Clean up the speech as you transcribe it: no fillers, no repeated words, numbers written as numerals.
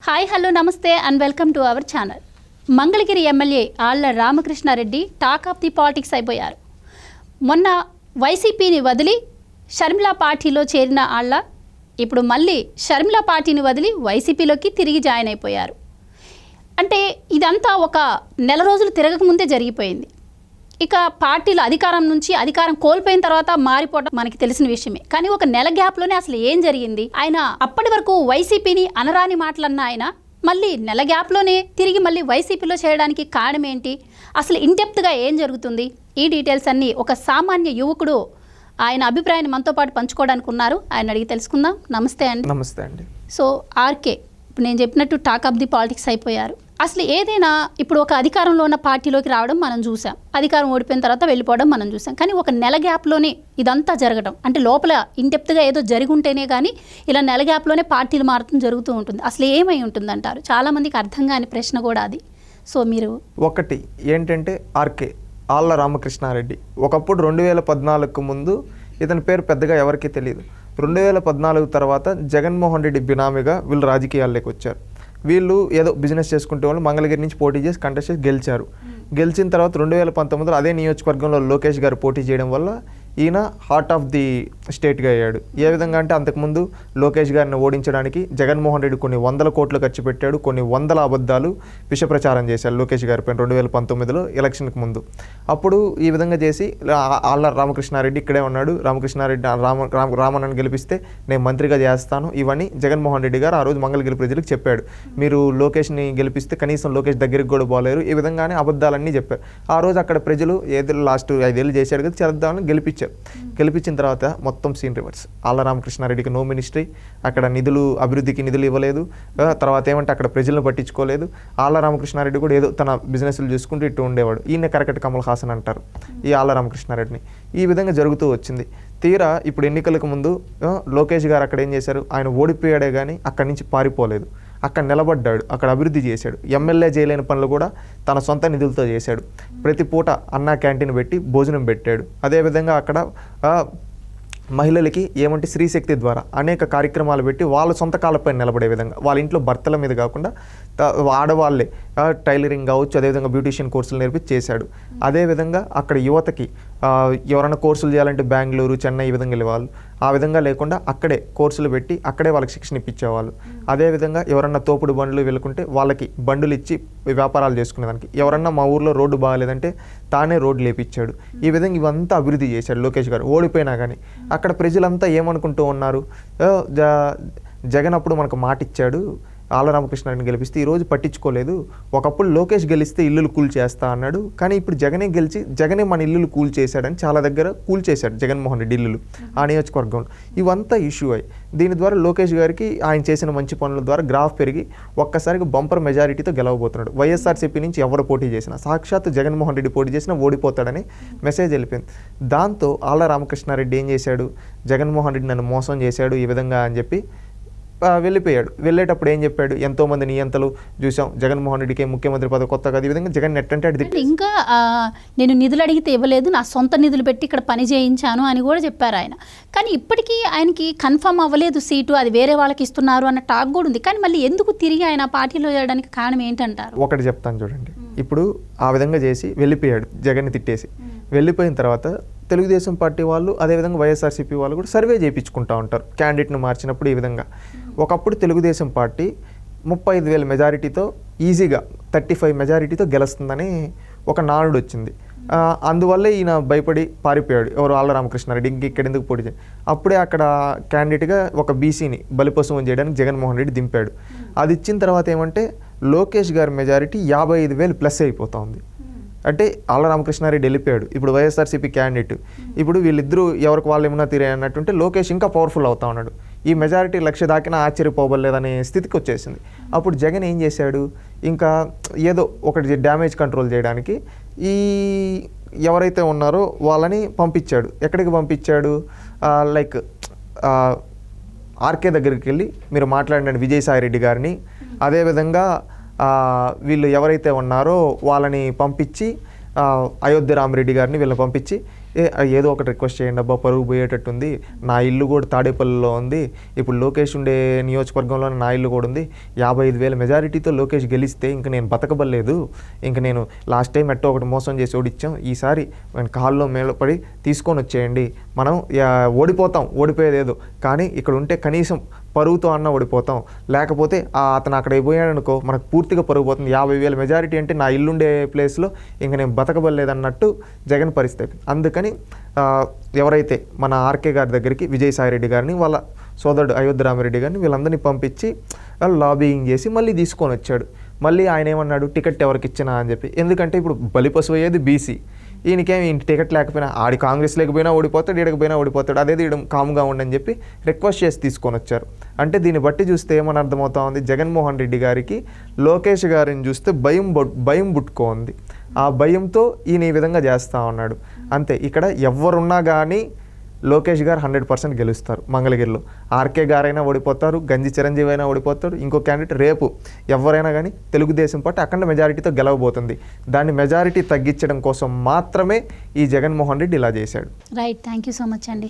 Hi hello namaste and welcome to our channel. Mangalagiri MLA Alla Ramakrishna Reddy talk of the politics అయిపోయారు. మొన్న వైసీపీని వదిలి షర్మిల పార్టీలో చేరిన ఆళ్ల ఇప్పుడు మళ్ళీ షర్మిల పార్టీని వదిలి వైసీపీలోకి తిరిగి జాయిన్ అయిపోయారు. అంటే ఇదంతా ఒక నెల రోజులు తిరగకముందే జరిగిపోయింది. ఇక పార్టీల అధికారం నుంచి అధికారం కోల్పోయిన తర్వాత మారిపోవడం మనకి తెలిసిన విషయమే. కానీ ఒక నెల గ్యాప్లోనే అసలు ఏం జరిగింది? ఆయన అప్పటి వరకు వైసీపీని అనరాని మాటలన్న ఆయన మళ్ళీ నెల గ్యాప్లోనే తిరిగి మళ్ళీ వైసీపీలో చేయడానికి కారణం ఏంటి? అసలు ఇన్డెప్త్గా ఏం జరుగుతుంది? ఈ డీటెయిల్స్ అన్నీ ఒక సామాన్య యువకుడు ఆయన అభిప్రాయాన్ని మనతో పాటు పంచుకోవడానికి ఉన్నారు. ఆయన అడిగి తెలుసుకుందాం. నమస్తే అండి. నమస్తే అండి. సో ఆర్కే, ఇప్పుడు నేను చెప్పినట్టు టాక్ ఆఫ్ ది పాలిటిక్స్ అయిపోయారు. అసలు ఏదైనా ఇప్పుడు ఒక అధికారంలో ఉన్న పార్టీలోకి రావడం మనం చూసాం, అధికారం ఓడిపోయిన తర్వాత వెళ్ళిపోవడం మనం చూసాం. కానీ ఒక నెల గ్యాప్లోనే ఇదంతా జరగడం అంటే లోపల ఇన్డెప్త్గా ఏదో జరిగి ఉంటేనే కానీ ఇలా నెల గ్యాప్లోనే పార్టీలు మారడం జరుగుతూ ఉంటుంది. అసలు ఏమై ఉంటుంది అంటారు? చాలామందికి అర్థం కాని ప్రశ్న కూడా అది. సో మీరు ఒకటి ఏంటంటే ఆర్కే ఆళ్ల రామకృష్ణారెడ్డి ఒకప్పుడు 2014కు ముందు ఇతని పేరు పెద్దగా ఎవరికీ తెలియదు. 2014 తర్వాత జగన్మోహన్ రెడ్డి బినామీగా వీళ్ళు రాజకీయాల్లోకి వచ్చారు. వీళ్ళు ఏదో బిజినెస్ చేసుకుంటే వాళ్ళు మంగళగిరి నుంచి పోటీ చేసి కంటెస్ట్ చేసి గెలిచారు. గెలిచిన తర్వాత 2019లో అదే నియోజకవర్గంలో లోకేష్ గారు పోటీ చేయడం వల్ల ఈయన హార్ట్ ఆఫ్ ది స్టేట్గా అయ్యాడు. ఏ విధంగా అంటే అంతకుముందు లోకేష్ గారిని ఓడించడానికి జగన్మోహన్ రెడ్డి కొన్ని వందల కోట్లు ఖర్చు పెట్టాడు, కొన్ని వందల అబద్ధాలు విష ప్రచారం చేశాడు లోకేష్ గారి పైన 2019లో ఎలక్షన్కి ముందు. అప్పుడు ఈ విధంగా చేసి ఆళ్ల రామకృష్ణారెడ్డి ఇక్కడే ఉన్నాడు, రామకృష్ణారెడ్డి రామన్నని గెలిపిస్తే నేను మంత్రిగా చేస్తాను, ఇవన్నీ జగన్మోహన్ రెడ్డి గారు ఆ రోజు మంగళగిరి ప్రజలకు చెప్పాడు. మీరు లోకేష్ని గెలిపిస్తే కనీసం లోకేష్ దగ్గరికి కూడా పోలేరు, ఈ విధంగానే అబద్ధాలన్నీ చెప్పారు. ఆ రోజు అక్కడ ప్రజలు ఏదో లాస్ట్ 5 ఏళ్ళు చేశాడు కదా, చేద్దామని గెలిపించారు. గెలిపించిన తర్వాత మొత్తం సీన్ రివర్స్. ఆళ్ల రామకృష్ణారెడ్డికి నో మినిస్ట్రీ, అక్కడ అభివృద్ధికి నిధులు ఇవ్వలేదు. తర్వాత ఏమంటే అక్కడ ప్రజలను పట్టించుకోలేదు. ఆళ్ల రామకృష్ణారెడ్డి కూడా ఏదో తన బిజినెస్లు చూసుకుంటూ ఇట్టు ఉండేవాడు. ఈయన కరకటి కమల్ హాసన్ అంటారు ఈ ఆళ్ల రామకృష్ణారెడ్డిని. ఈ విధంగా జరుగుతూ వచ్చింది. తీరా ఇప్పుడు ఎన్నికలకు ముందు లోకేష్ గారు అక్కడ ఏం చేశారు? ఆయన ఓడిపోయాడే కానీ అక్కడి నుంచి పారిపోలేదు, అక్కడ నిలబడ్డాడు, అక్కడ అభివృద్ధి చేశాడు. ఎమ్మెల్యే చేయలేని పనులు కూడా తన సొంత నిధులతో చేశాడు. ప్రతి పూట అన్నా క్యాంటీన్ పెట్టి భోజనం పెట్టాడు. అదేవిధంగా అక్కడ మహిళలకి ఏమంటే స్త్రీశక్తి ద్వారా అనేక కార్యక్రమాలు పెట్టి వాళ్ళ సొంత కాళ్ళపై నిలబడే విధంగా, వాళ్ళ ఇంట్లో భర్తల మీద కాకుండా ఆడవాళ్ళే టైలరింగ్ కావచ్చు, అదేవిధంగా బ్యూటీషియన్ కోర్సులు నేర్పించి చేశాడు. అదేవిధంగా అక్కడ యువతకి ఎవరైనా కోర్సులు చేయాలంటే బెంగళూరు, చెన్నై ఈ విధంగా వెళ్ళేవాళ్ళు. ఆ విధంగా లేకుండా అక్కడే కోర్సులు పెట్టి అక్కడే వాళ్ళకి శిక్షణ ఇప్పించేవాళ్ళు. అదేవిధంగా ఎవరన్నా తోపుడు బండ్లు వెళ్ళుకుంటే వాళ్ళకి బండులు ఇచ్చి వ్యాపారాలు చేసుకునేదానికి, ఎవరన్నా మా ఊర్లో రోడ్డు బాగాలేదంటే తానే రోడ్లు లేపించాడు. ఈ విధంగా ఇవంతా అభివృద్ధి చేశాడు లోకేష్ గారు ఓడిపోయినా కానీ. అక్కడ ప్రజలంతా ఏమనుకుంటూ ఉన్నారు? జగన్ అప్పుడు మనకు మాట ఇచ్చాడు, ఆళ్ల రామకృష్ణారెడ్డిని గెలిపిస్తే ఈరోజు పట్టించుకోలేదు. ఒకప్పుడు లోకేష్ గెలిస్తే ఇల్లులు కూల్ చేస్తా అన్నాడు, కానీ ఇప్పుడు జగనే గెలిచి జగనే మన ఇల్లులు కూల్ చేశాడని చాలా దగ్గర కూల్ చేశాడు జగన్మోహన్ రెడ్డి ఇల్లులు ఆ నియోజకవర్గంలో. ఇవంతా ఇష్యూ అయ్యి దీని ద్వారా లోకేష్ గారికి ఆయన చేసిన మంచి పనుల ద్వారా గ్రాఫ్ పెరిగి ఒక్కసారిగా బంపర్ మెజారిటీతో గెలవబోతున్నాడు. వైఎస్ఆర్సీపీ నుంచి ఎవరు పోటీ చేసినా, సాక్షాత్ జగన్మోహన్ రెడ్డి పోటీ చేసినా ఓడిపోతాడని మెసేజ్ వెళ్ళిపోయింది. దాంతో ఆళ్ల రామకృష్ణారెడ్డి ఏం చేశాడు? జగన్మోహన్ రెడ్డి నన్ను మోసం చేశాడు ఈ విధంగా అని చెప్పి వెళ్ళిపోయాడు. వెళ్ళేటప్పుడు ఏం చెప్పాడు? ఎంతోమంది నియంతలు చూసాం, జగన్మోహన్ రెడ్డికి ముఖ్యమంత్రి పదవి కొత్త కాదు, ఈ విధంగా జగన్ నెట్టంటే ఇంకా నేను నిధులు అడిగితే ఇవ్వలేదు, నా సొంత నిధులు పెట్టి ఇక్కడ పని చేయించాను అని కూడా చెప్పారు ఆయన. కానీ ఇప్పటికీ ఆయనకి కన్ఫర్మ్ అవ్వలేదు సీటు, అది వేరే వాళ్ళకి ఇస్తున్నారు అన్న టాక్ కూడా ఉంది. కానీ మళ్ళీ ఎందుకు తిరిగి ఆయన పార్టీలో చేయడానికి కారణం ఏంటంటారు? ఒకటి చెప్తాను చూడండి. ఇప్పుడు ఆ విధంగా చేసి వెళ్ళిపోయాడు, జగన్ని తిట్టేసి వెళ్ళిపోయిన తర్వాత తెలుగుదేశం పార్టీ వాళ్ళు అదేవిధంగా వైఎస్ఆర్సీపీ వాళ్ళు కూడా సర్వే చేయించుకుంటూ ఉంటారు క్యాండిడేట్ను మార్చినప్పుడు. ఈ విధంగా ఒకప్పుడు తెలుగుదేశం పార్టీ 35,000 మెజారిటీతో ఈజీగా 35 మెజారిటీతో గెలుస్తుందని ఒక నానుడు వచ్చింది. అందువల్లే ఈయన భయపడి పారిపోయాడు. ఎవరు? ఆళ్ల రామకృష్ణారెడ్డి. ఇక్కడ ఎందుకు పోటీ చేయాలి? అప్పుడే అక్కడ క్యాండిడేట్గా ఒక బీసీని బలిపశువం చేయడానికి జగన్మోహన్ రెడ్డి దింపాడు. అది ఇచ్చిన తర్వాత ఏమంటే లోకేష్ గారి మెజారిటీ 55,000 ప్లస్ అయిపోతూ ఉంది. అంటే ఆళ్ల రామకృష్ణారెడ్డి వెళ్ళిపోయాడు, ఇప్పుడు వైఎస్ఆర్సీపీ క్యాండిడేట్. ఇప్పుడు వీళ్ళిద్దరూ ఎవరికి వాళ్ళు ఏమన్నా తీరే అన్నట్టుంటే లోకేష్ ఇంకా పవర్ఫుల్ అవుతా ఉన్నాడు. ఈ మెజారిటీ 1,00,000 దాకినా ఆశ్చర్యపోబడలేదనే స్థితికి వచ్చేసింది. అప్పుడు జగన్ ఏం చేశాడు? ఇంకా ఏదో ఒకటి డ్యామేజ్ కంట్రోల్ చేయడానికి ఈ ఎవరైతే ఉన్నారో వాళ్ళని పంపించాడు. ఎక్కడికి పంపించాడు? లైక్ ఆర్కే దగ్గరికి వెళ్ళి మీరు మాట్లాడిన విజయసాయి రెడ్డి గారిని, అదేవిధంగా వీళ్ళు ఎవరైతే ఉన్నారో వాళ్ళని పంపించి అయోధ్య రామరెడ్డి గారిని వీళ్ళని పంపించి ఏదో ఒకటి రిక్వెస్ట్ చేయండి అబ్బా, పరుగు పోయేటట్టుంది, నా ఇల్లు కూడా తాడేపల్లిలో ఉంది, ఇప్పుడు లోకేష్ ఉండే నియోజకవర్గంలో నా ఇల్లు కూడా ఉంది, 55,000 మెజారిటీతో లోకేష్ గెలిస్తే ఇంక నేను బతకబలేదు, ఇంక నేను లాస్ట్ టైం ఎట్టో ఒకటి మోసం చేసి ఓడిచ్చాం, ఈసారి నేను కాల్లో మేళపడి తీసుకొని వచ్చేయండి, మనం ఓడిపోతాం, ఓడిపోయేదేదో కానీ ఇక్కడ ఉంటే కనీసం పరుగుతో అన్న ఓడిపోతాం, లేకపోతే అతను అక్కడ అయిపోయాడు అనుకో మనకు పూర్తిగా పరుగు పోతుంది, 50,000 మెజారిటీ అంటే నా ఇల్లుండే ప్లేస్లో ఇంక నేను బతకబడలేదన్నట్టు జగన్ పరిస్థితి. అందుకని ఎవరైతే మన ఆర్కే గారి దగ్గరికి విజయసాయిరెడ్డి గారిని, వాళ్ళ సోదరుడు అయోధ్య రామిరెడ్డి గారిని వీళ్ళందరినీ పంపించి లాబింగ్ చేసి మళ్ళీ తీసుకొని వచ్చాడు. మళ్ళీ ఆయన ఏమన్నాడు, టికెట్ ఎవరికి ఇచ్చినా అని చెప్పి, ఎందుకంటే ఇప్పుడు బలిపశువు అయ్యేది బీసీ, ఈయనకేమి ఇంటి టికెట్ లేకపోయినా ఆడి కాంగ్రెస్ లేకపోయినా ఓడిపోతాడు, ఈడకపోయినా ఓడిపోతాడు, అదే ఈడ కామ్గా ఉండని చెప్పి రిక్వెస్ట్ చేసి తీసుకొని వచ్చారు. అంటే దీన్ని బట్టి చూస్తే ఏమని అర్థమవుతా ఉంది, జగన్మోహన్ రెడ్డి గారికి లోకేష్ గారిని చూస్తే భయం పుట్టుకోంది, ఆ భయంతో ఈయన ఈ విధంగా చేస్తూ ఉన్నాడు. అంతే, ఇక్కడ ఎవరున్నా కానీ లోకేష్ గారు 100% గెలుస్తారు మంగళగిరిలో. ఆర్కే గారైనా ఓడిపోతారు, గంజి చిరంజీవి అయినా ఓడిపోతారు, ఇంకో క్యాండిడేట్ రేపు ఎవరైనా కానీ తెలుగుదేశం పార్టీ అఖండ మెజారిటీతో గెలవబోతుంది. దాన్ని మెజారిటీ తగ్గించడం కోసం మాత్రమే ఈ జగన్మోహన్ రెడ్డి ఇలా చేశాడు. Right, thank you so much అండి.